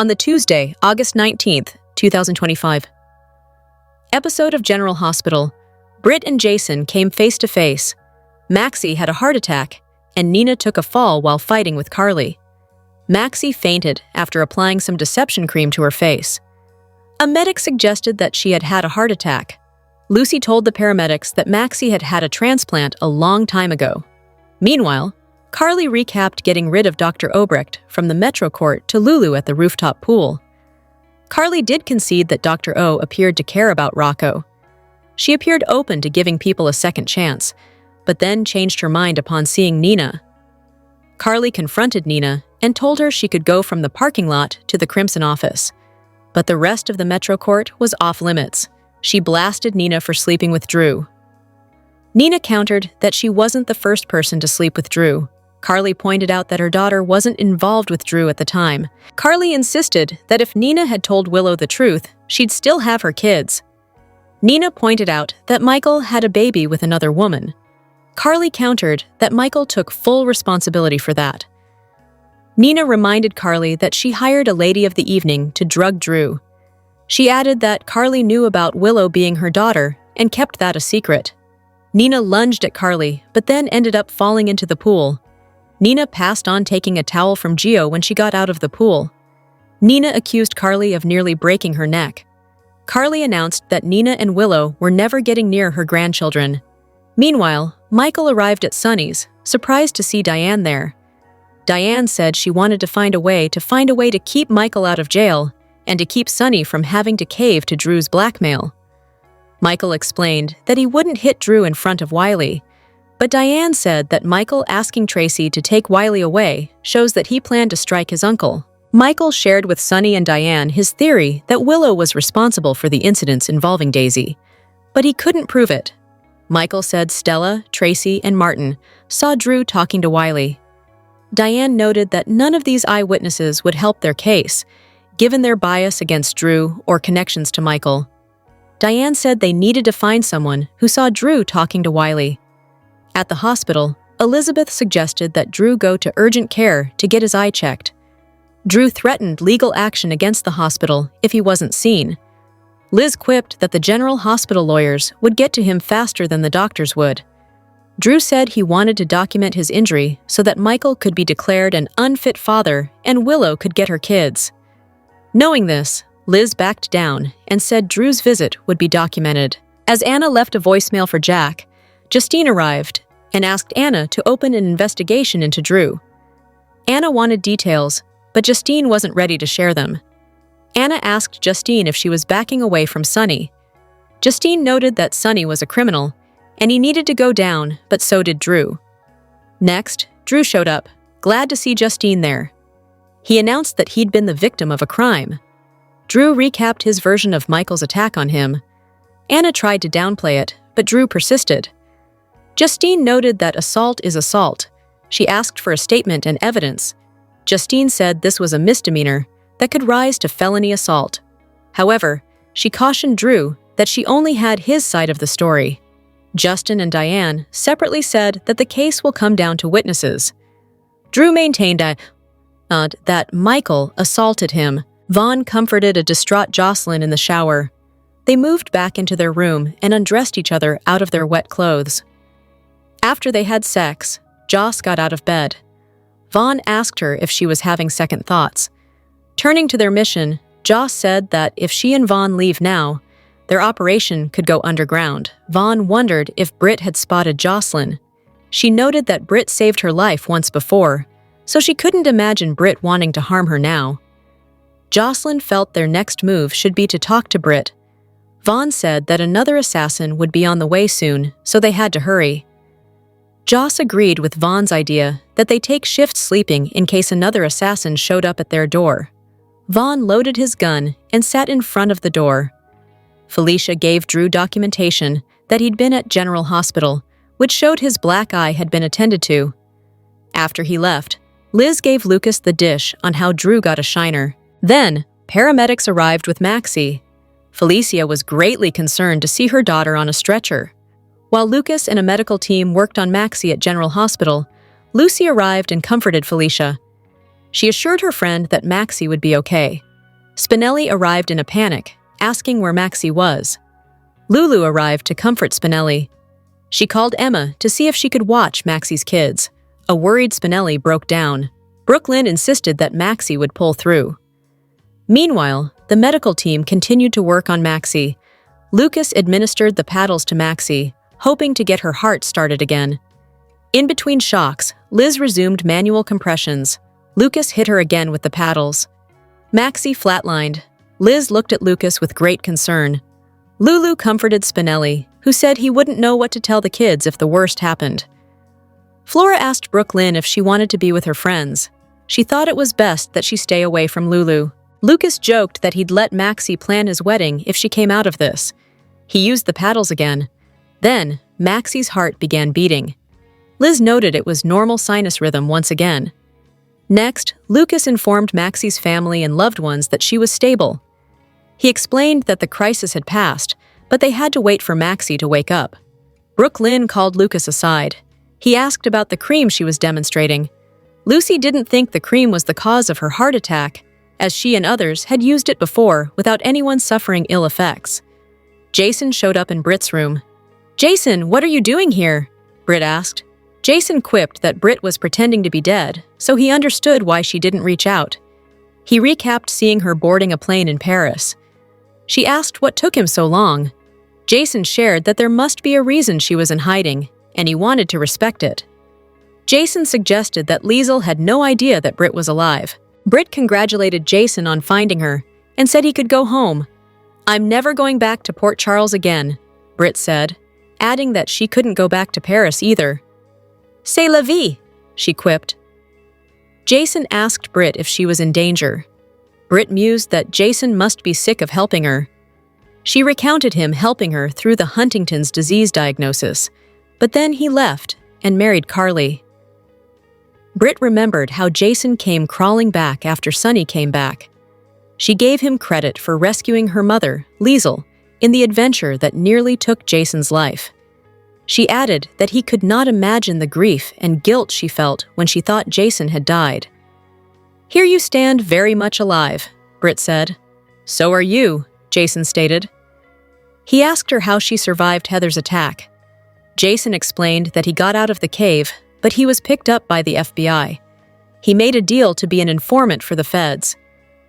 On the Tuesday, August 19th, 2025. Episode of General Hospital. Britt and Jason came face to face. Maxie had a heart attack, and Nina took a fall while fighting with Carly. Maxie fainted after applying some deception cream to her face. A medic suggested that she had had a heart attack. Lucy told the paramedics that Maxie had had a transplant a long time ago. Meanwhile, Carly recapped getting rid of Dr. Obrecht from the Metro Court to Lulu at the rooftop pool. Carly did concede that Dr. O appeared to care about Rocco. She appeared open to giving people a second chance, but then changed her mind upon seeing Nina. Carly confronted Nina and told her she could go from the parking lot to the Crimson office. But the rest of the Metro Court was off limits. She blasted Nina for sleeping with Drew. Nina countered that she wasn't the first person to sleep with Drew. Carly pointed out that her daughter wasn't involved with Drew at the time. Carly insisted that if Nina had told Willow the truth, she'd still have her kids. Nina pointed out that Michael had a baby with another woman. Carly countered that Michael took full responsibility for that. Nina reminded Carly that she hired a lady of the evening to drug Drew. She added that Carly knew about Willow being her daughter and kept that a secret. Nina lunged at Carly, but then ended up falling into the pool. Nina passed on taking a towel from Gio when she got out of the pool. Nina accused Carly of nearly breaking her neck. Carly announced that Nina and Willow were never getting near her grandchildren. Meanwhile, Michael arrived at Sunny's, surprised to see Diane there. Diane said she wanted to find a way to keep Michael out of jail and to keep Sunny from having to cave to Drew's blackmail. Michael explained that he wouldn't hit Drew in front of Wiley, but Diane said that Michael asking Tracy to take Wiley away shows that he planned to strike his uncle. Michael shared with Sunny and Diane his theory that Willow was responsible for the incidents involving Daisy, but he couldn't prove it. Michael said Stella, Tracy, and Martin saw Drew talking to Wiley. Diane noted that none of these eyewitnesses would help their case, given their bias against Drew or connections to Michael. Diane said they needed to find someone who saw Drew talking to Wiley. At the hospital, Elizabeth suggested that Drew go to urgent care to get his eye checked. Drew threatened legal action against the hospital if he wasn't seen. Liz quipped that the General Hospital lawyers would get to him faster than the doctors would. Drew said he wanted to document his injury so that Michael could be declared an unfit father and Willow could get her kids. Knowing this, Liz backed down and said Drew's visit would be documented. As Anna left a voicemail for Jack, Justine arrived and asked Anna to open an investigation into Drew. Anna wanted details, but Justine wasn't ready to share them. Anna asked Justine if she was backing away from Sunny. Justine noted that Sunny was a criminal, and he needed to go down, but so did Drew. Next, Drew showed up, glad to see Justine there. He announced that he'd been the victim of a crime. Drew recapped his version of Michael's attack on him. Anna tried to downplay it, but Drew persisted. Justine noted that assault is assault. She asked for a statement and evidence. Justine said this was a misdemeanor that could rise to felony assault. However, she cautioned Drew that she only had his side of the story. Justin and Diane separately said that the case will come down to witnesses. Drew maintained that Michael assaulted him. Vaughn comforted a distraught Jocelyn in the shower. They moved back into their room and undressed each other out of their wet clothes. After they had sex, Joss got out of bed. Vaughn asked her if she was having second thoughts. Turning to their mission, Joss said that if she and Vaughn leave now, their operation could go underground. Vaughn wondered if Britt had spotted Jocelyn. She noted that Britt saved her life once before, so she couldn't imagine Britt wanting to harm her now. Jocelyn felt their next move should be to talk to Britt. Vaughn said that another assassin would be on the way soon, so they had to hurry. Joss agreed with Vaughn's idea that they take shifts sleeping in case another assassin showed up at their door. Vaughn loaded his gun and sat in front of the door. Felicia gave Drew documentation that he'd been at General Hospital, which showed his black eye had been attended to. After he left, Liz gave Lucas the dish on how Drew got a shiner. Then, paramedics arrived with Maxie. Felicia was greatly concerned to see her daughter on a stretcher. While Lucas and a medical team worked on Maxie at General Hospital, Lucy arrived and comforted Felicia. She assured her friend that Maxie would be okay. Spinelli arrived in a panic, asking where Maxie was. Lulu arrived to comfort Spinelli. She called Emma to see if she could watch Maxie's kids. A worried Spinelli broke down. Brooklyn insisted that Maxie would pull through. Meanwhile, the medical team continued to work on Maxie. Lucas administered the paddles to Maxie, hoping to get her heart started again. In between shocks, Liz resumed manual compressions. Lucas hit her again with the paddles. Maxie flatlined. Liz looked at Lucas with great concern. Lulu comforted Spinelli, who said he wouldn't know what to tell the kids if the worst happened. Flora asked Brooklyn if she wanted to be with her friends. She thought it was best that she stay away from Lulu. Lucas joked that he'd let Maxie plan his wedding if she came out of this. He used the paddles again. Then, Maxie's heart began beating. Liz noted it was normal sinus rhythm once again. Next, Lucas informed Maxie's family and loved ones that she was stable. He explained that the crisis had passed, but they had to wait for Maxie to wake up. Brooklyn called Lucas aside. He asked about the cream she was demonstrating. Lucy didn't think the cream was the cause of her heart attack, as she and others had used it before without anyone suffering ill effects. Jason showed up in Britt's room. "Jason, what are you doing here?" Britt asked. Jason quipped that Britt was pretending to be dead, so he understood why she didn't reach out. He recapped seeing her boarding a plane in Paris. She asked what took him so long. Jason shared that there must be a reason she was in hiding, and he wanted to respect it. Jason suggested that Liesl had no idea that Britt was alive. Britt congratulated Jason on finding her and said he could go home. "I'm never going back to Port Charles again," Britt said, adding that she couldn't go back to Paris either. "C'est la vie," she quipped. Jason asked Britt if she was in danger. Britt mused that Jason must be sick of helping her. She recounted him helping her through the Huntington's disease diagnosis, but then he left and married Carly. Britt remembered how Jason came crawling back after Sonny came back. She gave him credit for rescuing her mother, Liesl, in the adventure that nearly took Jason's life. She added that he could not imagine the grief and guilt she felt when she thought Jason had died. "Here you stand very much alive," Britt said. "So are you," Jason stated. He asked her how she survived Heather's attack. Jason explained that he got out of the cave, but he was picked up by the FBI. He made a deal to be an informant for the feds.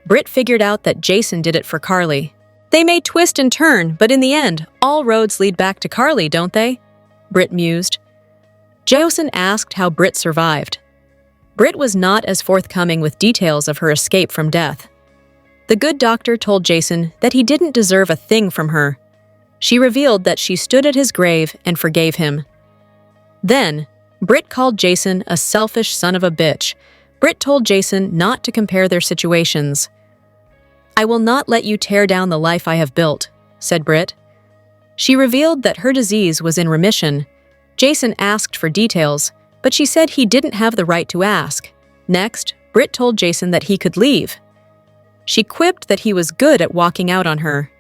Britt figured out that Jason did it for Carly. "They may twist and turn, but in the end, all roads lead back to Carly, don't they?" Britt mused. Jason asked how Britt survived. Britt was not as forthcoming with details of her escape from death. The good doctor told Jason that he didn't deserve a thing from her. She revealed that she stood at his grave and forgave him. Then, Britt called Jason a selfish son of a bitch. Britt told Jason not to compare their situations. "I will not let you tear down the life I have built," said Britt. She revealed that her disease was in remission. Jason asked for details, but she said he didn't have the right to ask. Next, Britt told Jason that he could leave. She quipped that he was good at walking out on her.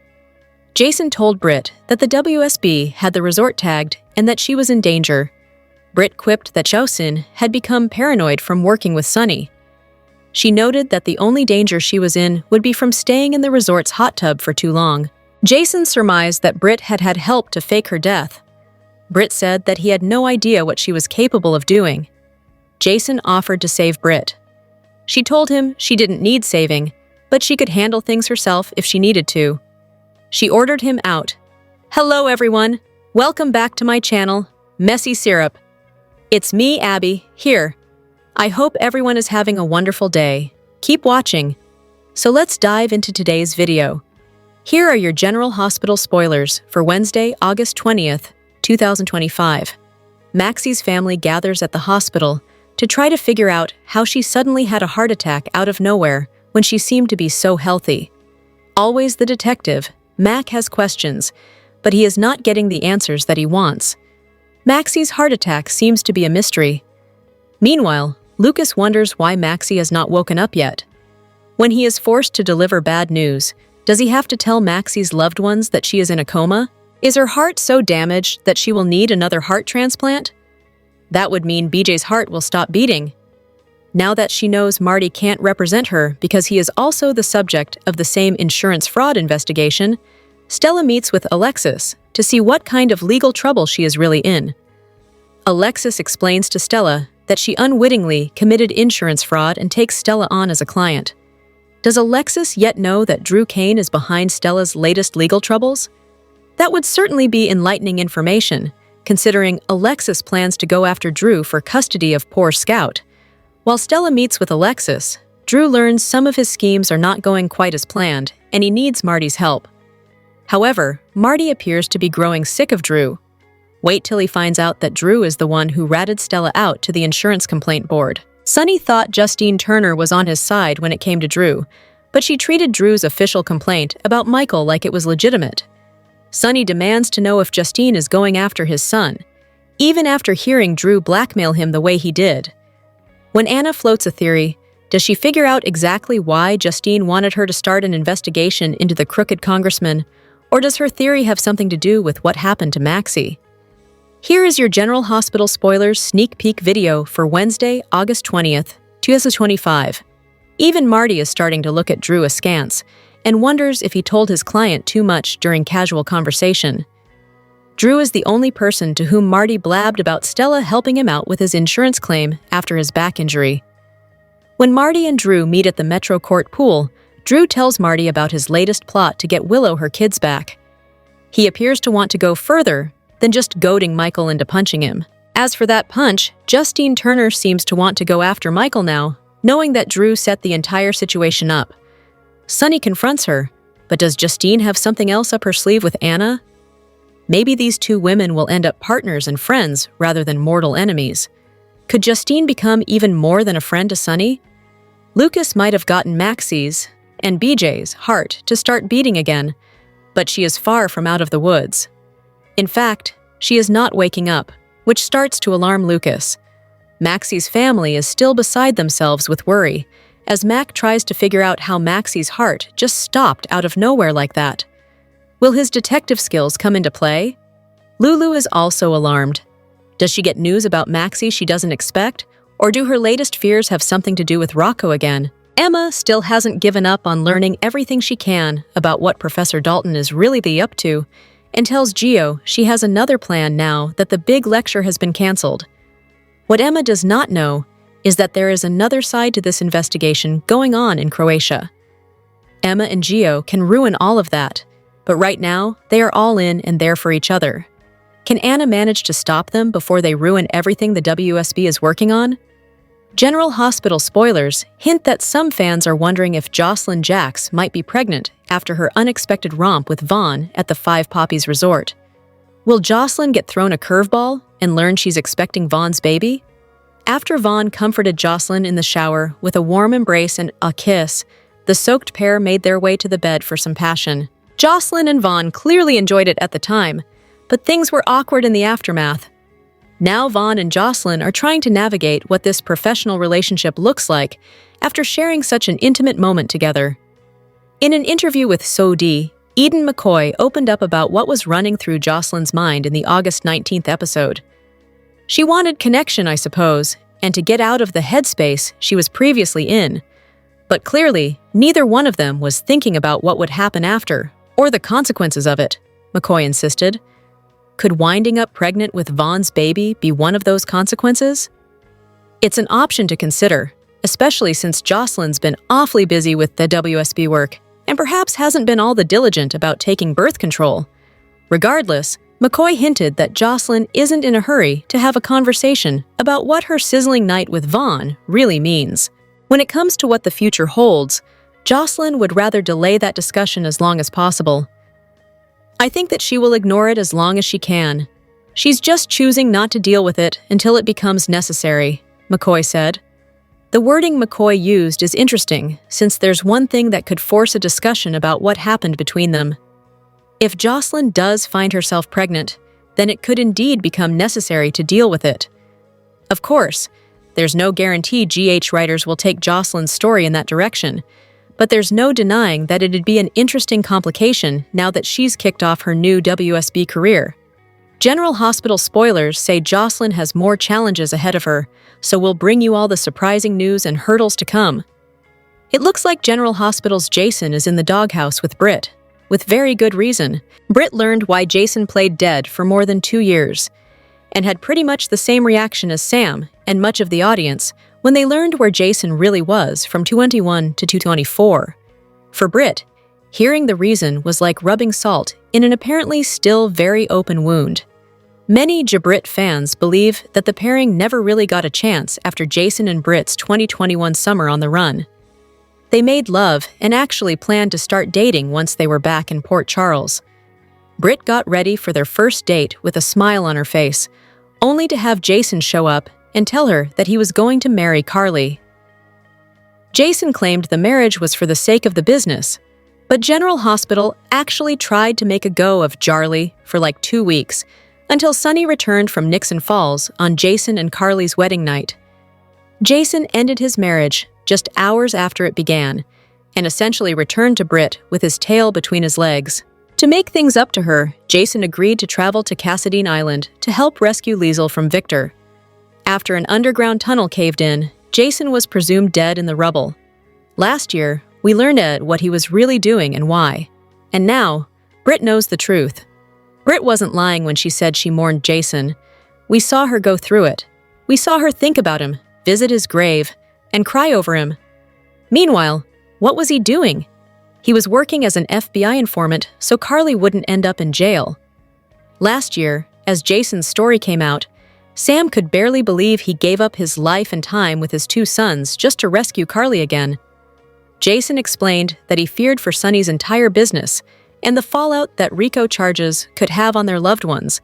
Jason told Britt that the WSB had the resort tagged and that she was in danger. Britt quipped that Jason had become paranoid from working with Sonny. She noted that the only danger she was in would be from staying in the resort's hot tub for too long. Jason surmised that Britt had had help to fake her death. Britt said that he had no idea what she was capable of doing. Jason offered to save Britt. She told him she didn't need saving, but she could handle things herself if she needed to. She ordered him out. "Hello, everyone. Welcome back to my channel, Messy Syrup. It's me, Abby, here. I hope everyone is having a wonderful day. Keep watching. So let's dive into today's video. Here are your General Hospital spoilers for Wednesday, August 20th, 2025. Maxie's family gathers at the hospital to try to figure out how she suddenly had a heart attack out of nowhere when she seemed to be so healthy. Always the detective, Mac has questions, but he is not getting the answers that he wants. Maxie's heart attack seems to be a mystery. Meanwhile, Lucas wonders why Maxie has not woken up yet. When he is forced to deliver bad news, does he have to tell Maxie's loved ones that she is in a coma? Is her heart so damaged that she will need another heart transplant? That would mean BJ's heart will stop beating. Now that she knows Marty can't represent her because he is also the subject of the same insurance fraud investigation, Stella meets with Alexis to see what kind of legal trouble she is really in. Alexis explains to Stella that she unwittingly committed insurance fraud and takes Stella on as a client. Does Alexis yet know that Drew Kane is behind Stella's latest legal troubles? That would certainly be enlightening information, considering Alexis plans to go after Drew for custody of poor Scout. While Stella meets with Alexis, Drew learns some of his schemes are not going quite as planned, and he needs Marty's help. However, Marty appears to be growing sick of Drew. Wait till he finds out that Drew is the one who ratted Stella out to the insurance complaint board. Sonny thought Justine Turner was on his side when it came to Drew, but she treated Drew's official complaint about Michael like it was legitimate. Sonny demands to know if Justine is going after his son, even after hearing Drew blackmail him the way he did. When Anna floats a theory, does she figure out exactly why Justine wanted her to start an investigation into the crooked congressman, or does her theory have something to do with what happened to Maxie? Here is your General Hospital Spoilers sneak peek video for Wednesday, August 20th, 2025. Even Marty is starting to look at Drew askance and wonders if he told his client too much during casual conversation. Drew is the only person to whom Marty blabbed about Stella helping him out with his insurance claim after his back injury. When Marty and Drew meet at the Metro Court pool, Drew tells Marty about his latest plot to get Willow her kids back. He appears to want to go further than just goading Michael into punching him. As for that punch, Justine Turner seems to want to go after Michael now, knowing that Drew set the entire situation up. Sonny confronts her, but does Justine have something else up her sleeve with Anna? Maybe these two women will end up partners and friends rather than mortal enemies. Could Justine become even more than a friend to Sonny? Lucas might have gotten Maxie's and BJ's heart to start beating again, but she is far from out of the woods. In fact, she is not waking up, which starts to alarm Lucas. Maxie's family is still beside themselves with worry, as Mac tries to figure out how Maxie's heart just stopped out of nowhere like that. Will his detective skills come into play? Lulu is also alarmed. Does she get news about Maxie she doesn't expect, or do her latest fears have something to do with Rocco again? Emma still hasn't given up on learning everything she can about what Professor Dalton is really up to, and tells Gio she has another plan now that the big lecture has been canceled. What Emma does not know is that there is another side to this investigation going on in Croatia. Emma and Gio can ruin all of that, but right now they are all in and there for each other. Can Anna manage to stop them before they ruin everything the WSB is working on? General Hospital spoilers hint that some fans are wondering if Jocelyn Jax might be pregnant after her unexpected romp with Vaughn at the Five Poppies Resort. Will Jocelyn get thrown a curveball and learn she's expecting Vaughn's baby? After Vaughn comforted Jocelyn in the shower with a warm embrace and a kiss, the soaked pair made their way to the bed for some passion. Jocelyn and Vaughn clearly enjoyed it at the time, but things were awkward in the aftermath. Now Vaughn and Jocelyn are trying to navigate what this professional relationship looks like after sharing such an intimate moment together. In an interview with SOD, Eden McCoy opened up about what was running through Jocelyn's mind in the August 19th episode. She wanted connection, I suppose, and to get out of the headspace she was previously in. But clearly, neither one of them was thinking about what would happen after, or the consequences of it, McCoy insisted. Could winding up pregnant with Vaughn's baby be one of those consequences? It's an option to consider, especially since Jocelyn's been awfully busy with the WSB work and perhaps hasn't been all that diligent about taking birth control. Regardless, McCoy hinted that Jocelyn isn't in a hurry to have a conversation about what her sizzling night with Vaughn really means. When it comes to what the future holds, Jocelyn would rather delay that discussion as long as possible. I think that she will ignore it as long as she can. She's just choosing not to deal with it until it becomes necessary, McCoy said. The wording McCoy used is interesting, since there's one thing that could force a discussion about what happened between them. If Jocelyn does find herself pregnant, then it could indeed become necessary to deal with it. Of course, there's no guarantee GH writers will take Jocelyn's story in that direction, but there's no denying that it'd be an interesting complication now that she's kicked off her new WSB career. General Hospital spoilers say Jocelyn has more challenges ahead of her, so we'll bring you all the surprising news and hurdles to come. It looks like General Hospital's Jason is in the doghouse with Britt, with very good reason. Britt learned why Jason played dead for more than 2 years, and had pretty much the same reaction as Sam and much of the audience when they learned where Jason really was from 221 to 224. For Britt, hearing the reason was like rubbing salt in an apparently still very open wound. Many Jabrit fans believe that the pairing never really got a chance after Jason and Britt's 2021 summer on the run. They made love and actually planned to start dating once they were back in Port Charles. Britt got ready for their first date with a smile on her face, only to have Jason show up and tell her that he was going to marry Carly. Jason claimed the marriage was for the sake of the business, but General Hospital actually tried to make a go of Jarly for like 2 weeks, until Sonny returned from Nixon Falls on Jason and Carly's wedding night. Jason ended his marriage just hours after it began, and essentially returned to Britt with his tail between his legs. To make things up to her, Jason agreed to travel to Cassadine Island to help rescue Liesl from Victor. After an underground tunnel caved in, Jason was presumed dead in the rubble. Last year, we learned what he was really doing and why. And now, Britt knows the truth. Britt wasn't lying when she said she mourned Jason. We saw her go through it. We saw her think about him, visit his grave, and cry over him. Meanwhile, what was he doing? He was working as an FBI informant so Carly wouldn't end up in jail. Last year, as Jason's story came out, Sam could barely believe he gave up his life and time with his 2 sons just to rescue Carly again. Jason explained that he feared for Sonny's entire business and the fallout that RICO charges could have on their loved ones,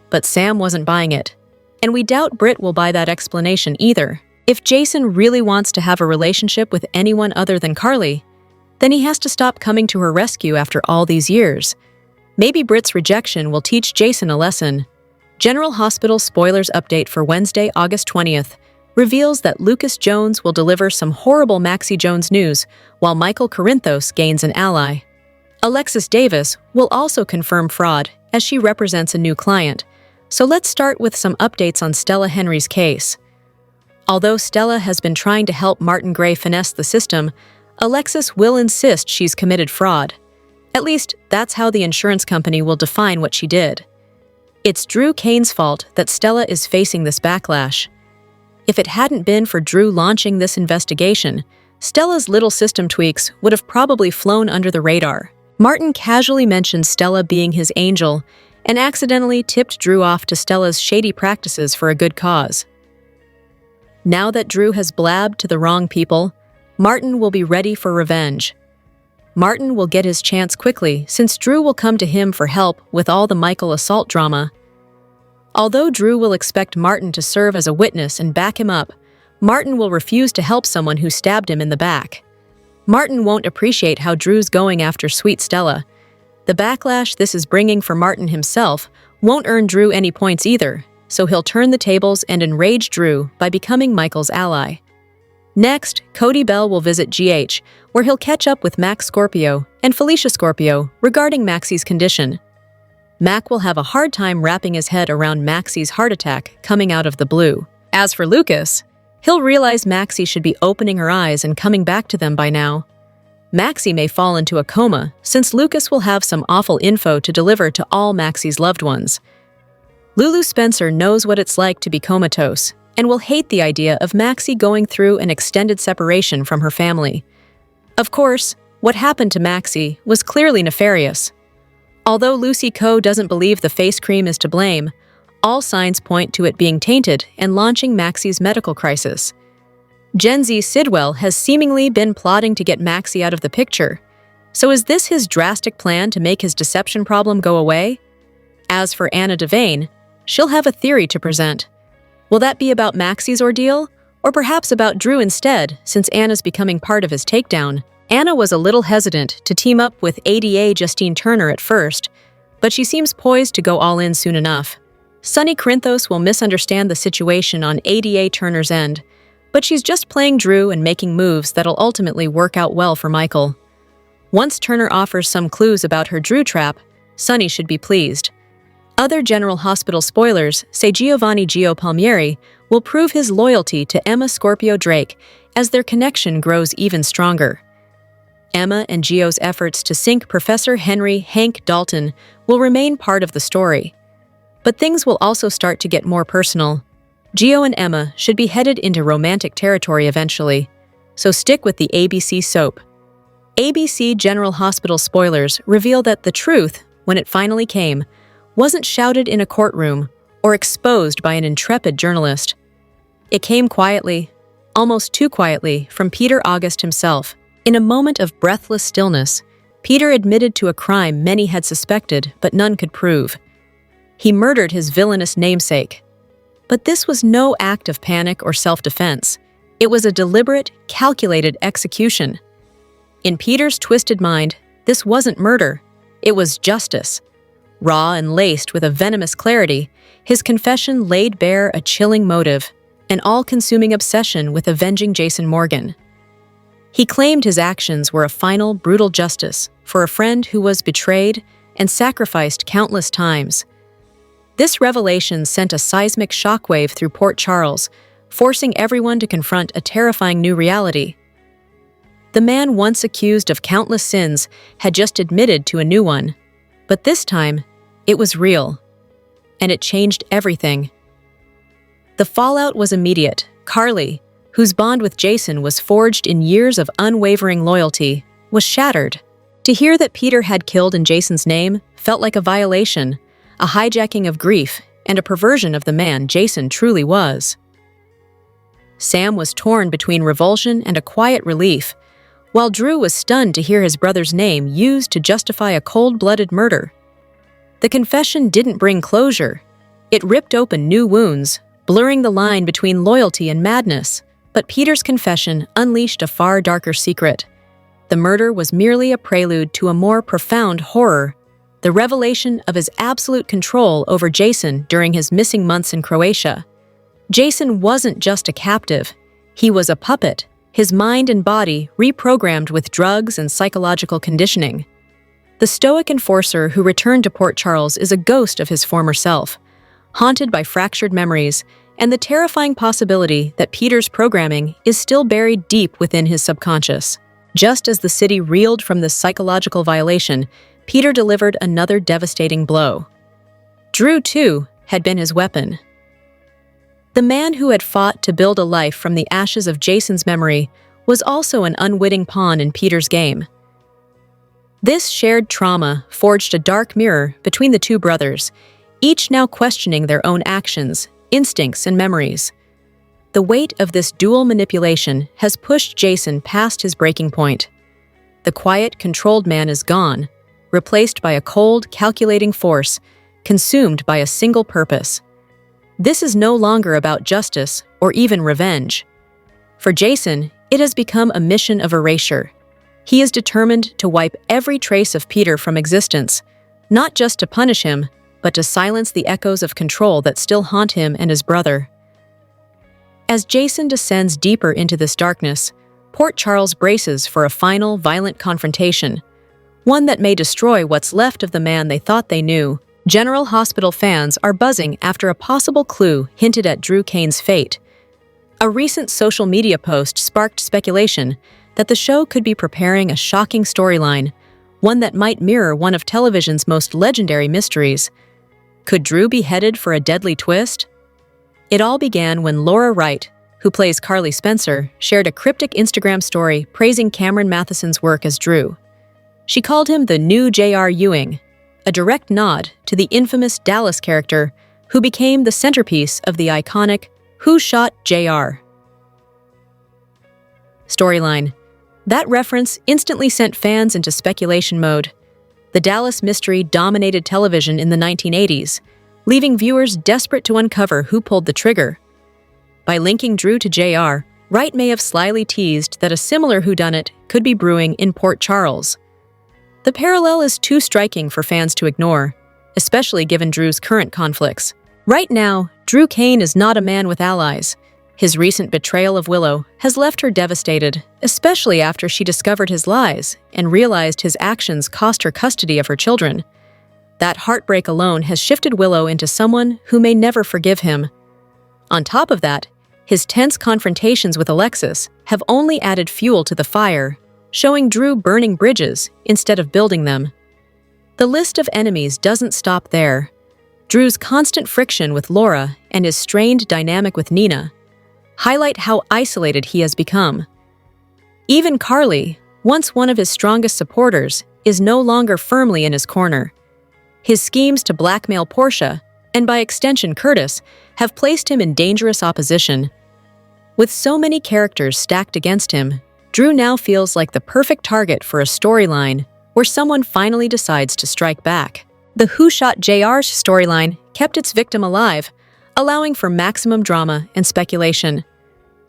but Sam wasn't buying it, and we doubt Britt will buy that explanation either. If Jason really wants to have a relationship with anyone other than Carly, then he has to stop coming to her rescue after all these years. Maybe Britt's rejection will teach Jason a lesson. General Hospital spoilers update for Wednesday, August 20th, reveals that Lucas Jones will deliver some horrible Maxie Jones news while Michael Corinthos gains an ally. Alexis Davis will also confirm fraud as she represents a new client, so let's start with some updates on Stella Henry's case. Although Stella has been trying to help Martin Gray finesse the system, Alexis will insist she's committed fraud. At least, that's how the insurance company will define what she did. It's Drew Kane's fault that Stella is facing this backlash. If it hadn't been for Drew launching this investigation, Stella's little system tweaks would have probably flown under the radar. Martin casually mentioned Stella being his angel and accidentally tipped Drew off to Stella's shady practices for a good cause. Now that Drew has blabbed to the wrong people, Martin will be ready for revenge. Martin will get his chance quickly since Drew will come to him for help with all the Michael assault drama. Although Drew will expect Martin to serve as a witness and back him up, Martin will refuse to help someone who stabbed him in the back. Martin won't appreciate how Drew's going after sweet Stella. The backlash this is bringing for Martin himself won't earn Drew any points either, so he'll turn the tables and enrage Drew by becoming Michael's ally. Next, Cody Bell will visit GH, where he'll catch up with Max Scorpio and Felicia Scorpio regarding Maxie's condition. Mac will have a hard time wrapping his head around Maxie's heart attack coming out of the blue. As for Lucas, he'll realize Maxie should be opening her eyes and coming back to them by now. Maxie may fall into a coma since Lucas will have some awful info to deliver to all Maxie's loved ones. Lulu Spencer knows what it's like to be comatose and will hate the idea of Maxie going through an extended separation from her family. Of course, what happened to Maxie was clearly nefarious. Although Lucy Coe doesn't believe the face cream is to blame, all signs point to it being tainted and launching Maxie's medical crisis. Gen Z Sidwell has seemingly been plotting to get Maxie out of the picture. So is this his drastic plan to make his deception problem go away? As for Anna Devane, she'll have a theory to present. Will that be about Maxie's ordeal? Or perhaps about Drew instead, since Anna's becoming part of his takedown? Anna was a little hesitant to team up with ADA Justine Turner at first, but she seems poised to go all in soon enough. Sonny Corinthos will misunderstand the situation on ADA Turner's end, but she's just playing Drew and making moves that'll ultimately work out well for Michael. Once Turner offers some clues about her Drew trap, Sonny should be pleased. Other General Hospital spoilers say Giovanni Gio Palmieri will prove his loyalty to Emma Scorpio Drake as their connection grows even stronger. Emma and Gio's efforts to sink Professor Henry Hank Dalton will remain part of the story. But things will also start to get more personal. Gio and Emma should be headed into romantic territory eventually, so stick with the ABC soap. ABC General Hospital spoilers reveal that the truth, when it finally came, wasn't shouted in a courtroom or exposed by an intrepid journalist. It came quietly, almost too quietly, from Peter August himself. In a moment of breathless stillness, Peter admitted to a crime many had suspected but none could prove. He murdered his villainous namesake. But this was no act of panic or self-defense. It was a deliberate, calculated execution. In Peter's twisted mind, this wasn't murder. It was justice. Raw and laced with a venomous clarity, his confession laid bare a chilling motive, an all-consuming obsession with avenging Jason Morgan. He claimed his actions were a final, brutal justice for a friend who was betrayed and sacrificed countless times. This revelation sent a seismic shockwave through Port Charles, forcing everyone to confront a terrifying new reality. The man once accused of countless sins had just admitted to a new one, but this time, it was real, and it changed everything. The fallout was immediate. Carly, whose bond with Jason was forged in years of unwavering loyalty, was shattered. To hear that Peter had killed in Jason's name felt like a violation, a hijacking of grief, and a perversion of the man Jason truly was. Sam was torn between revulsion and a quiet relief, while Drew was stunned to hear his brother's name used to justify a cold-blooded murder. The confession didn't bring closure. It ripped open new wounds, blurring the line between loyalty and madness. But Peter's confession unleashed a far darker secret. The murder was merely a prelude to a more profound horror, the revelation of his absolute control over Jason during his missing months in Croatia. Jason wasn't just a captive. He was a puppet, his mind and body reprogrammed with drugs and psychological conditioning. The stoic enforcer who returned to Port Charles is a ghost of his former self, haunted by fractured memories and the terrifying possibility that Peter's programming is still buried deep within his subconscious. Just as the city reeled from this psychological violation, Peter delivered another devastating blow. Drew, too, had been his weapon. The man who had fought to build a life from the ashes of Jason's memory was also an unwitting pawn in Peter's game. This shared trauma forged a dark mirror between the two brothers, each now questioning their own actions, instincts, and memories. The weight of this dual manipulation has pushed Jason past his breaking point. The quiet, controlled man is gone, replaced by a cold, calculating force, consumed by a single purpose. This is no longer about justice or even revenge. For Jason, it has become a mission of erasure. He is determined to wipe every trace of Peter from existence, not just to punish him, but to silence the echoes of control that still haunt him and his brother. As Jason descends deeper into this darkness, Port Charles braces for a final, violent confrontation, one that may destroy what's left of the man they thought they knew. General Hospital fans are buzzing after a possible clue hinted at Drew Cain's fate. A recent social media post sparked speculation that the show could be preparing a shocking storyline, one that might mirror one of television's most legendary mysteries. Could Drew be headed for a deadly twist? It all began when Laura Wright, who plays Carly Spencer, shared a cryptic Instagram story praising Cameron Matheson's work as Drew. She called him the new J.R. Ewing, a direct nod to the infamous Dallas character who became the centerpiece of the iconic Who Shot J.R. storyline. That reference instantly sent fans into speculation mode. The Dallas mystery dominated television in the 1980s, leaving viewers desperate to uncover who pulled the trigger. By linking Drew to J.R., Wright may have slyly teased that a similar whodunit could be brewing in Port Charles. The parallel is too striking for fans to ignore, especially given Drew's current conflicts. Right now, Drew Cain is not a man with allies. His recent betrayal of Willow has left her devastated, especially after she discovered his lies and realized his actions cost her custody of her children. That heartbreak alone has shifted Willow into someone who may never forgive him. On top of that, his tense confrontations with Alexis have only added fuel to the fire, showing Drew burning bridges instead of building them. The list of enemies doesn't stop there. Drew's constant friction with Laura and his strained dynamic with Nina highlight how isolated he has become. Even Carly, once one of his strongest supporters, is no longer firmly in his corner. His schemes to blackmail Portia, and by extension Curtis, have placed him in dangerous opposition. With so many characters stacked against him, Drew now feels like the perfect target for a storyline where someone finally decides to strike back. The Who Shot JR's storyline kept its victim alive, allowing for maximum drama and speculation.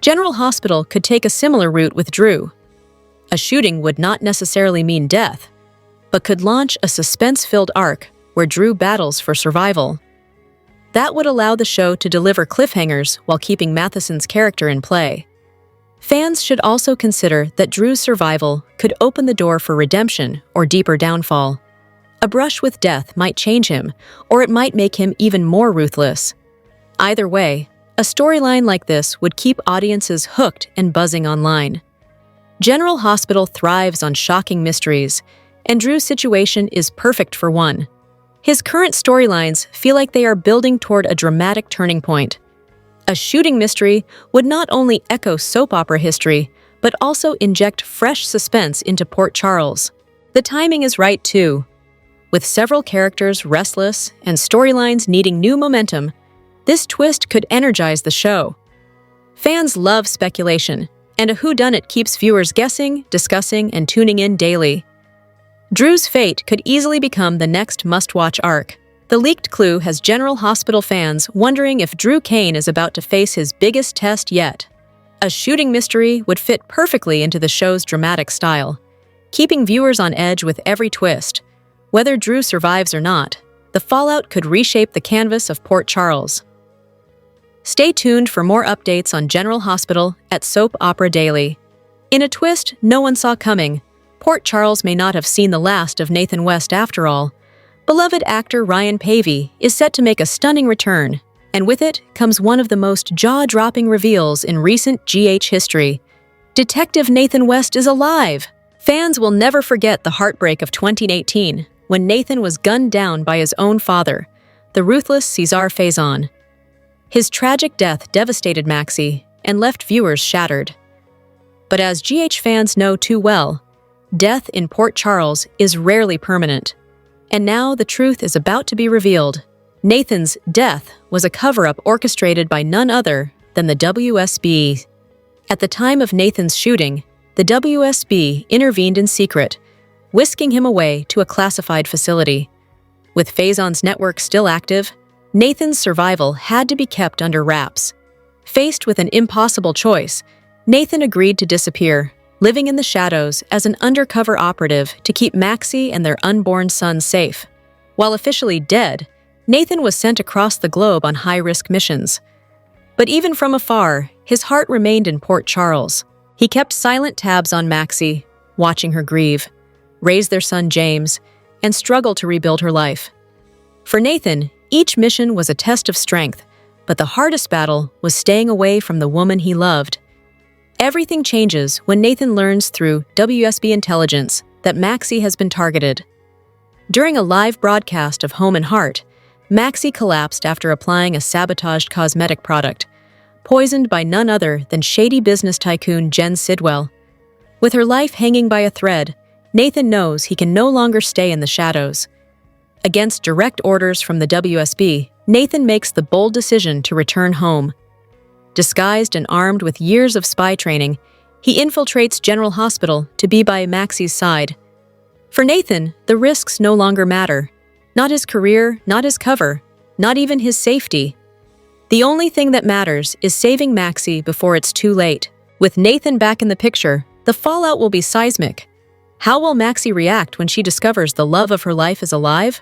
General Hospital could take a similar route with Drew. A shooting would not necessarily mean death, but could launch a suspense-filled arc where Drew battles for survival. That would allow the show to deliver cliffhangers while keeping Matheson's character in play. Fans should also consider that Drew's survival could open the door for redemption or deeper downfall. A brush with death might change him, or it might make him even more ruthless. Either way, a storyline like this would keep audiences hooked and buzzing online. General Hospital thrives on shocking mysteries, and Drew's situation is perfect for one. His current storylines feel like they are building toward a dramatic turning point. A shooting mystery would not only echo soap opera history, but also inject fresh suspense into Port Charles. The timing is right too. With several characters restless and storylines needing new momentum, this twist could energize the show. Fans love speculation, and a whodunit keeps viewers guessing, discussing, and tuning in daily. Drew's fate could easily become the next must-watch arc. The leaked clue has General Hospital fans wondering if Drew Cain is about to face his biggest test yet. A shooting mystery would fit perfectly into the show's dramatic style, keeping viewers on edge with every twist. Whether Drew survives or not, the fallout could reshape the canvas of Port Charles. Stay tuned for more updates on General Hospital at Soap Opera Daily. In a twist no one saw coming, Port Charles may not have seen the last of Nathan West after all. Beloved actor Ryan Pavey is set to make a stunning return, and with it comes one of the most jaw-dropping reveals in recent GH history. Detective Nathan West is alive! Fans will never forget the heartbreak of 2018, when Nathan was gunned down by his own father, the ruthless Cesar Faison. His tragic death devastated Maxie and left viewers shattered. But as GH fans know too well, death in Port Charles is rarely permanent. And now the truth is about to be revealed. Nathan's death was a cover-up orchestrated by none other than the WSB. At the time of Nathan's shooting, the WSB intervened in secret, whisking him away to a classified facility. With Faison's network still active, Nathan's survival had to be kept under wraps. Faced with an impossible choice, Nathan agreed to disappear, living in the shadows as an undercover operative to keep Maxie and their unborn son safe. While officially dead, Nathan was sent across the globe on high-risk missions. But even from afar, his heart remained in Port Charles. He kept silent tabs on Maxie, watching her grieve, raise their son James, and struggle to rebuild her life. For Nathan, each mission was a test of strength, but the hardest battle was staying away from the woman he loved. Everything changes when Nathan learns through WSB intelligence that Maxie has been targeted. During a live broadcast of Home and Heart, Maxie collapsed after applying a sabotaged cosmetic product, poisoned by none other than shady business tycoon Jen Sidwell. With her life hanging by a thread, Nathan knows he can no longer stay in the shadows. Against direct orders from the WSB, Nathan makes the bold decision to return home. Disguised and armed with years of spy training, he infiltrates General Hospital to be by Maxie's side. For Nathan, the risks no longer matter. Not his career, not his cover, not even his safety. The only thing that matters is saving Maxie before it's too late. With Nathan back in the picture, the fallout will be seismic. How will Maxie react when she discovers the love of her life is alive?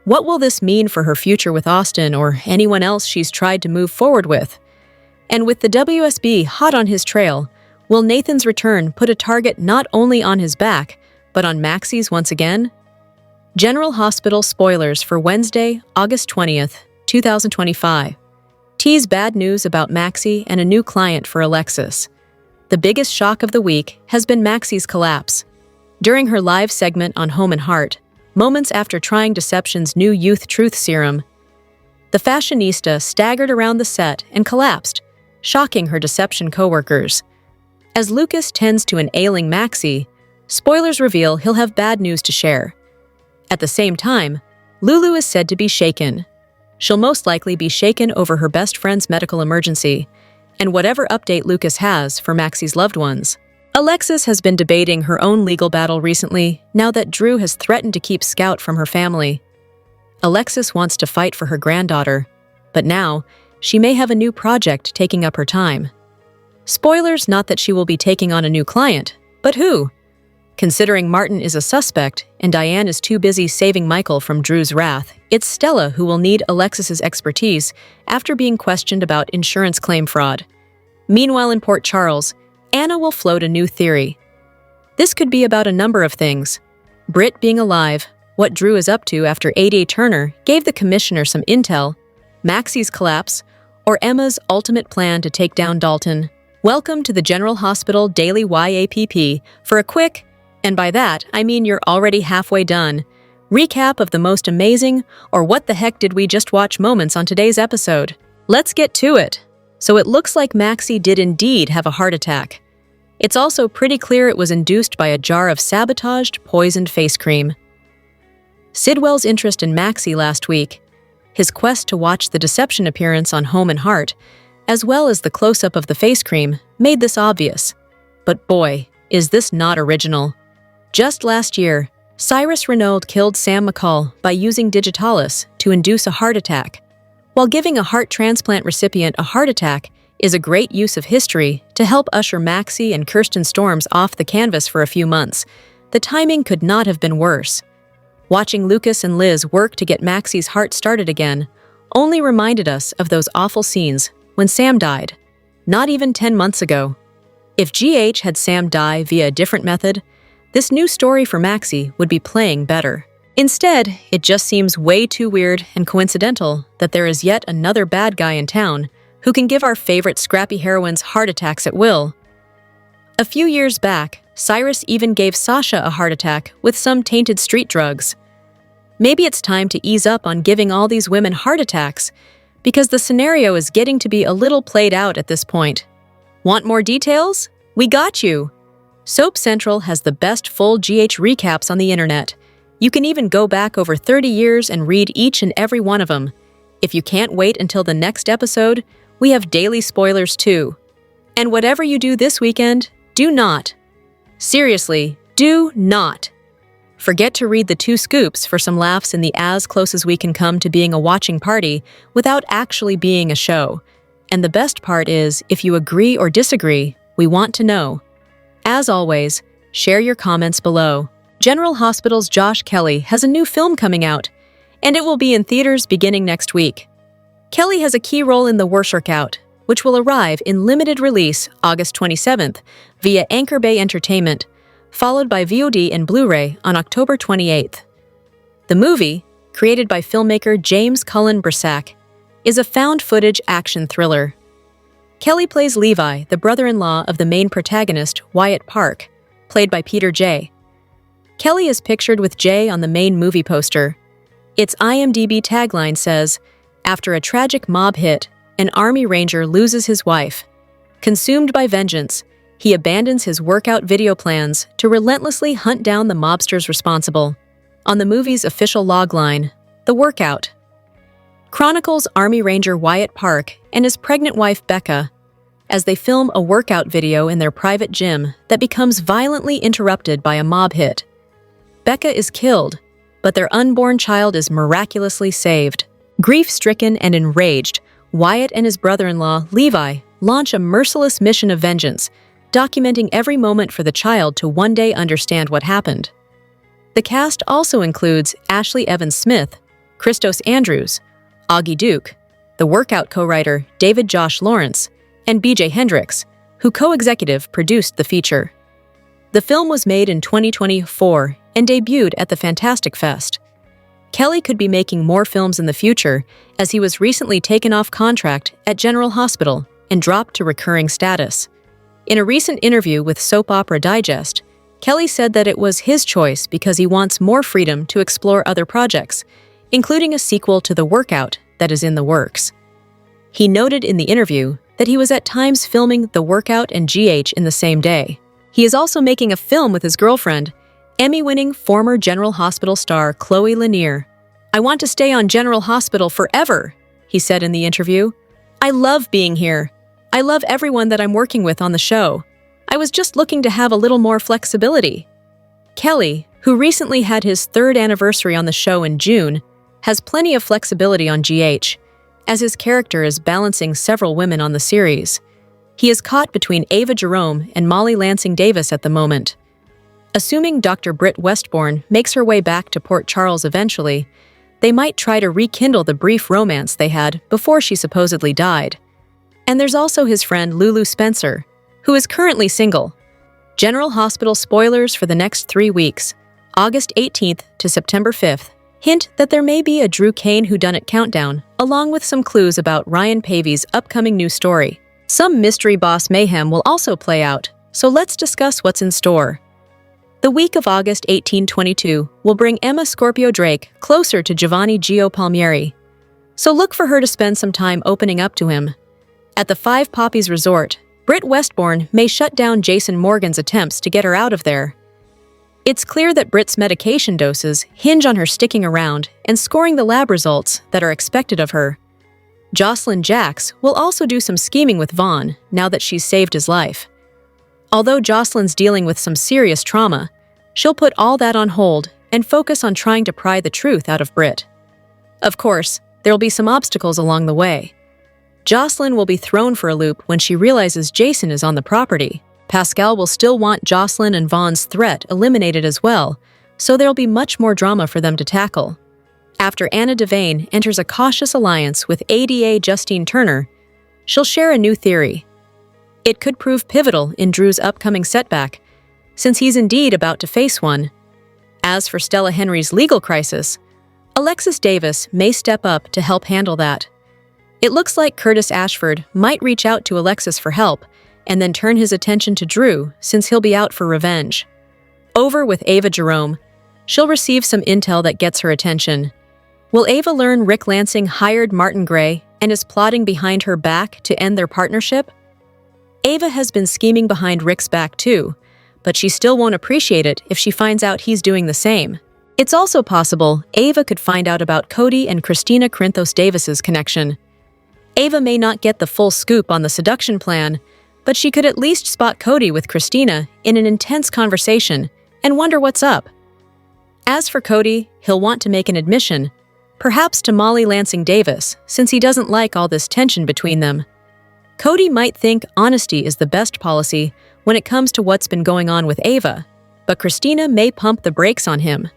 What will this mean for her future with Austin or anyone else she's tried to move forward with? And with the WSB hot on his trail, will Nathan's return put a target not only on his back, but on Maxie's once again? General Hospital spoilers for Wednesday, August 20th, 2025. Tease bad news about Maxie and a new client for Alexis. The biggest shock of the week has been Maxie's collapse. During her live segment on Home and Heart, moments after trying Deception's new Youth Truth Serum, the fashionista staggered around the set and collapsed, shocking her Deception coworkers. As Lucas tends to an ailing Maxie, spoilers reveal he'll have bad news to share. At the same time, Lulu is said to be shaken. She'll most likely be shaken over her best friend's medical emergency, and whatever update Lucas has for Maxie's loved ones. Alexis has been debating her own legal battle recently, now that Drew has threatened to keep Scout from her family. Alexis wants to fight for her granddaughter, but now, she may have a new project taking up her time. Spoilers, not that she will be taking on a new client, but who? Considering Martin is a suspect and Diane is too busy saving Michael from Drew's wrath, it's Stella who will need Alexis's expertise after being questioned about insurance claim fraud. Meanwhile, in Port Charles, Anna will float a new theory. This could be about a number of things. Britt being alive, what Drew is up to after A.D. Turner gave the commissioner some intel, Maxie's collapse, or Emma's ultimate plan to take down Dalton. Welcome to the General Hospital Daily YAPP for a quick, and by that, I mean you're already halfway done, recap of the most amazing or what the heck did we just watch moments on today's episode. Let's get to it. So it looks like Maxie did indeed have a heart attack. It's also pretty clear it was induced by a jar of sabotaged, poisoned face cream. Sidwell's interest in Maxie last week, his quest to watch the Deception appearance on Home and Heart, as well as the close-up of the face cream, made this obvious. But boy, is this not original. Just last year, Cyrus Renaud killed Sam McCall by using digitalis to induce a heart attack. While giving a heart transplant recipient a heart attack is a great use of history to help usher Maxie and Kirsten Storms off the canvas for a few months, the timing could not have been worse. Watching Lucas and Liz work to get Maxie's heart started again only reminded us of those awful scenes when Sam died, not even 10 months ago. If GH had Sam die via a different method, this new story for Maxie would be playing better. Instead, it just seems way too weird and coincidental that there is yet another bad guy in town who can give our favorite scrappy heroines heart attacks at will. A few years back, Cyrus even gave Sasha a heart attack with some tainted street drugs. Maybe it's time to ease up on giving all these women heart attacks, because the scenario is getting to be a little played out at this point. Want more details? We got you! Soap Central has the best full GH recaps on the internet. You can even go back over 30 years and read each and every one of them. If you can't wait until the next episode, we have daily spoilers too. And whatever you do this weekend, do not. Seriously, do not. Forget to read the 2 scoops for some laughs in the as close as we can come to being a watching party without actually being a show. And the best part is, if you agree or disagree, we want to know. As always, share your comments below. General Hospital's Josh Kelly has a new film coming out, and it will be in theaters beginning next week. Kelly has a key role in The Workout, which will arrive in limited release August 27th via Anchor Bay Entertainment, followed by VOD and Blu-ray on October 28th. The movie, created by filmmaker James Cullen Brissac, is a found-footage action thriller. Kelly plays Levi, the brother-in-law of the main protagonist, Wyatt Park, played by Peter J. Kelly is pictured with Jay on the main movie poster. Its IMDb tagline says, "After a tragic mob hit, an Army Ranger loses his wife. Consumed by vengeance, he abandons his workout video plans to relentlessly hunt down the mobsters responsible." On the movie's official logline, The Workout chronicles Army Ranger Wyatt Park and his pregnant wife Becca as they film a workout video in their private gym that becomes violently interrupted by a mob hit. Becca is killed, but their unborn child is miraculously saved. Grief-stricken and enraged, Wyatt and his brother-in-law, Levi, launch a merciless mission of vengeance, documenting every moment for the child to one day understand what happened. The cast also includes Ashley Evans Smith, Christos Andrews, Augie Duke, the workout co-writer David Josh Lawrence, and BJ Hendricks, who co-executive produced the feature. The film was made in 2024 and debuted at the Fantastic Fest. Kelly could be making more films in the future, as he was recently taken off contract at General Hospital and dropped to recurring status. In a recent interview with Soap Opera Digest, Kelly said that it was his choice because he wants more freedom to explore other projects, including a sequel to The Workout that is in the works. He noted in the interview that he was at times filming The Workout and GH in the same day. He is also making a film with his girlfriend, Emmy-winning former General Hospital star Chloe Lanier. "I want to stay on General Hospital forever," he said in the interview. "I love being here. I love everyone that I'm working with on the show. I was just looking to have a little more flexibility." Kelly, who recently had his 3rd anniversary on the show in June, has plenty of flexibility on GH, as his character is balancing several women on the series. He is caught between Ava Jerome and Molly Lansing Davis at the moment. Assuming Dr. Britt Westbourne makes her way back to Port Charles eventually, they might try to rekindle the brief romance they had before she supposedly died. And there's also his friend Lulu Spencer, who is currently single. General Hospital spoilers for the next 3 weeks, August 18th to September 5th, hint that there may be a Drew Kane whodunit countdown, along with some clues about Ryan Paevey's upcoming new story. Some mystery boss mayhem will also play out, so let's discuss what's in store. The week of August 1822 will bring Emma Scorpio Drake closer to Giovanni Gio Palmieri, so look for her to spend some time opening up to him. At the Five Poppies Resort, Britt Westbourne may shut down Jason Morgan's attempts to get her out of there. It's clear that Britt's medication doses hinge on her sticking around and scoring the lab results that are expected of her. Jocelyn Jacks will also do some scheming with Vaughn now that she's saved his life. Although Jocelyn's dealing with some serious trauma, she'll put all that on hold and focus on trying to pry the truth out of Britt. Of course, there'll be some obstacles along the way. Jocelyn will be thrown for a loop when she realizes Jason is on the property. Pascal will still want Jocelyn and Vaughn's threat eliminated as well, so there'll be much more drama for them to tackle. After Anna Devane enters a cautious alliance with ADA Justine Turner, she'll share a new theory. It could prove pivotal in Drew's upcoming setback, since he's indeed about to face one. As for Stella Henry's legal crisis, Alexis Davis may step up to help handle that. It looks like Curtis Ashford might reach out to Alexis for help and then turn his attention to Drew since he'll be out for revenge. Over with Ava Jerome, she'll receive some intel that gets her attention. Will Ava learn Rick Lansing hired Martin Gray and is plotting behind her back to end their partnership? Ava has been scheming behind Rick's back too, but she still won't appreciate it if she finds out he's doing the same. It's also possible Ava could find out about Cody and Christina Corinthos Davis's connection. Ava may not get the full scoop on the seduction plan, but she could at least spot Cody with Christina in an intense conversation and wonder what's up. As for Cody, he'll want to make an admission, perhaps to Molly Lansing Davis, since he doesn't like all this tension between them. Cody might think honesty is the best policy when it comes to what's been going on with Ava, but Christina may pump the brakes on him.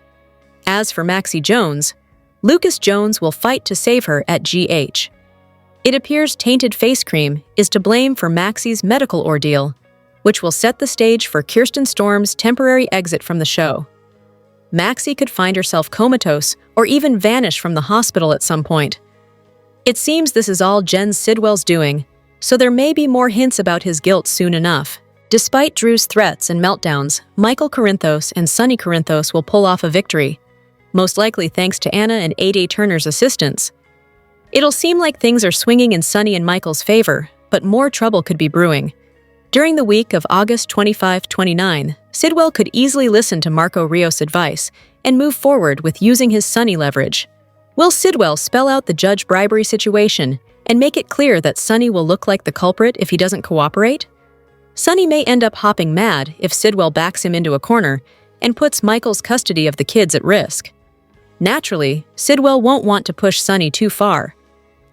As for Maxie Jones, Lucas Jones will fight to save her at GH. It appears Tainted Face Cream is to blame for Maxie's medical ordeal, which will set the stage for Kirsten Storm's temporary exit from the show. Maxie could find herself comatose or even vanish from the hospital at some point. It seems this is all Jen Sidwell's doing, so there may be more hints about his guilt soon enough. Despite Drew's threats and meltdowns, Michael Corinthos and Sonny Corinthos will pull off a victory, most likely thanks to Anna and A.D. Turner's assistance. It'll seem like things are swinging in Sonny and Michael's favor, but more trouble could be brewing. During the week of August 25-29, Sidwell could easily listen to Marco Rios' advice and move forward with using his Sonny leverage. Will Sidwell spell out the judge bribery situation and make it clear that Sonny will look like the culprit if he doesn't cooperate? Sonny may end up hopping mad if Sidwell backs him into a corner and puts Michael's custody of the kids at risk. Naturally, Sidwell won't want to push Sonny too far.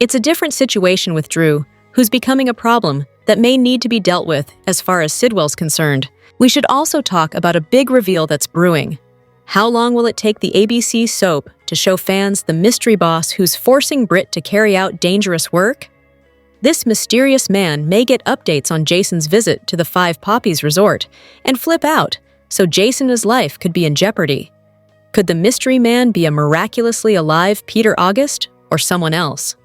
It's a different situation with Drew, who's becoming a problem that may need to be dealt with as far as Sidwell's concerned. We should also talk about a big reveal that's brewing. How long will it take the ABC soap to show fans the mystery boss who's forcing Britt to carry out dangerous work? This mysterious man may get updates on Jason's visit to the Five Poppies Resort and flip out, so Jason and his life could be in jeopardy. Could the mystery man be a miraculously alive Peter August or someone else?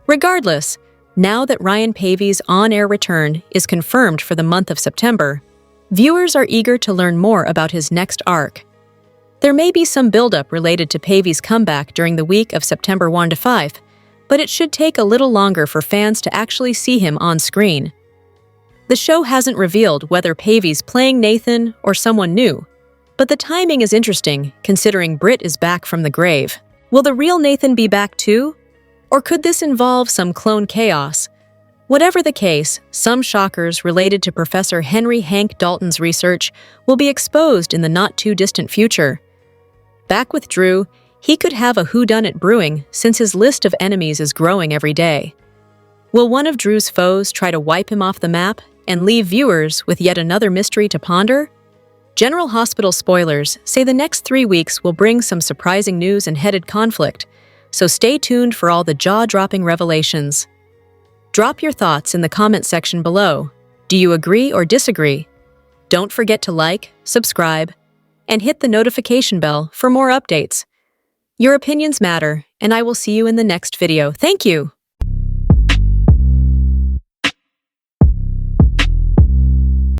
Regardless, now that Ryan Paevey's on-air return is confirmed for the month of September, viewers are eager to learn more about his next arc. There may be some buildup related to Paevey's comeback during the week of September 1 to 5, but it should take a little longer for fans to actually see him on screen. The show hasn't revealed whether Paevey's playing Nathan or someone new, but the timing is interesting considering Britt is back from the grave. Will the real Nathan be back too? Or could this involve some clone chaos? Whatever the case, some shockers related to Professor Henry Hank Dalton's research will be exposed in the not-too-distant future. Back with Drew, he could have a whodunit brewing since his list of enemies is growing every day. Will one of Drew's foes try to wipe him off the map and leave viewers with yet another mystery to ponder? General Hospital spoilers say the next 3 weeks will bring some surprising news and headed conflict, so stay tuned for all the jaw-dropping revelations. Drop your thoughts in the comment section below. Do you agree or disagree? Don't forget to like, subscribe, and hit the notification bell for more updates. Your opinions matter, and I will see you in the next video. Thank you!